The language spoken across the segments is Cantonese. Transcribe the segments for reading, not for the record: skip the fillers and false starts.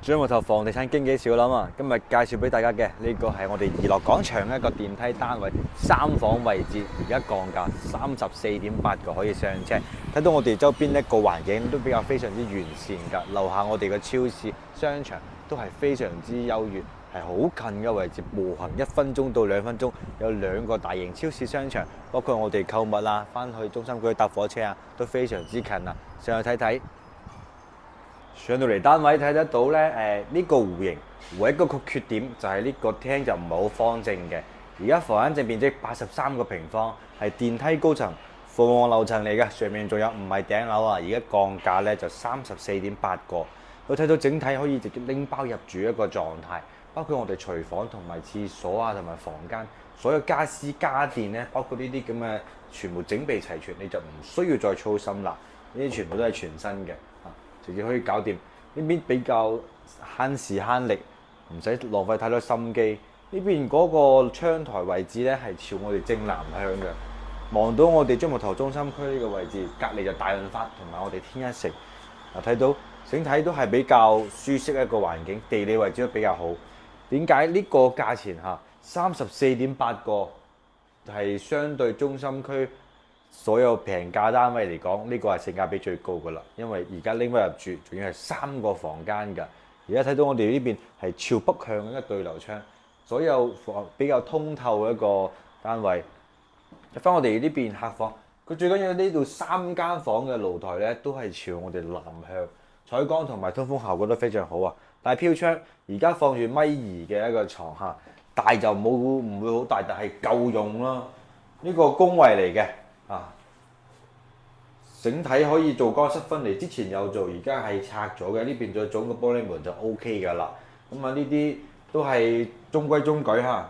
主要木頭房地產經紀小林啊，今日介紹俾大家嘅呢個係我哋怡樂廣場一個電梯單位3房位置，而家降價34.8個可以上車。睇到我哋周邊一個環境都比較非常之完善㗎，樓下我哋嘅超市、商場都係非常之優越，係好近嘅位置，步行1分鐘到2分鐘，有2個大型超市商場，包括我哋購物啊，翻去中心區搭火車啊，都非常之近啊，上去睇睇。上到嚟單位睇得到咧，呢個戶型唯一嗰個缺點就係呢個廳就唔係好方正嘅。而家房間正面積83個平方，係電梯高層鳳凰樓層嚟嘅，上面仲有唔係頂樓啊。而家降價咧就34.8個，我睇到整體可以直接拎包入住一個狀態，包括我哋廚房同埋廁所啊，同埋房間所有家私家電咧，包括呢啲咁嘅全部整備齊全，你就唔需要再操心啦。呢啲全部都係全新嘅。直接可以搞掂，呢邊比較慳時慳力，唔使浪費太多心機。呢邊嗰個窗台位置咧係朝我哋正南向嘅，望到我哋樟木頭中心區呢個位置，隔離就大潤發同埋我哋天一城。睇到整體都係比較舒適一個環境，地理位置都比較好。點解呢個價錢34.8個係相對中心區所有平價單位嚟講，呢個係性價比最高㗎啦，因為而家拎翻入住，仲要係3個房間㗎。而家睇到我哋呢邊係朝北向嘅一個對流窗，所有房比較通透嘅一個單位。入翻我哋呢邊客房，佢最緊要呢度3間房嘅露台咧，都係朝我哋南向，採光同埋通風效果都非常好啊。大飄窗，而家放住米2嘅一個床下，大就唔會好大，但係夠用咯。呢個工位嚟嘅。整體可以做乾濕分離，之前有做，而家係拆咗嘅。呢邊再裝個玻璃門就 OK 㗎啦。咁啊，呢啲都係中規中矩嚇。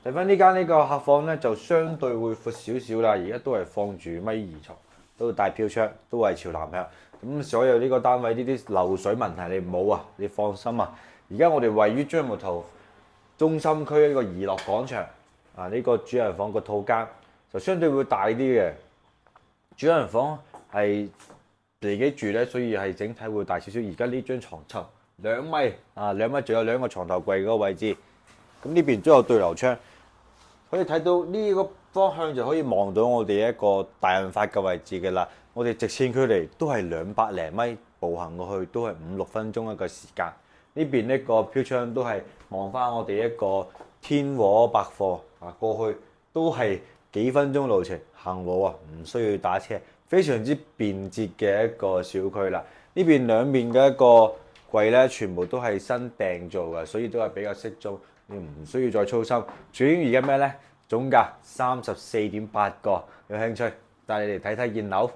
睇翻呢間呢個客房咧，就相對會闊少少啦。而家都係放住米2床，都大飄窗，都係朝南向。咁所有呢個單位呢啲漏水問題你唔好啊，你放心啊。而家我哋位於樟木頭中心區一個怡樂廣場啊，呢個主人房個套間就相對會大啲嘅。主人房係自己住咧，所以係整體會大少少。而家呢張床就2米啊，2米，仲有2個床頭櫃嗰個位置。咁呢邊都有對流窗，可以睇到呢個方向就可以望到我哋一個大潤發嘅位置嘅啦。我哋直線距離都係200零米，步行過去都係5-6分鐘一個時間。呢邊呢個飄窗都係望翻我哋一個天和百貨啊，過去都係幾分鐘路程行路啊，唔需要打車，非常之便捷嘅一個小區啦。呢邊兩面嘅一個櫃咧，全部都係新訂做嘅，所以都係比較適中，你唔需要再操心。主要而家咩呢？總價34.8個，有興趣帶你嚟睇睇現樓。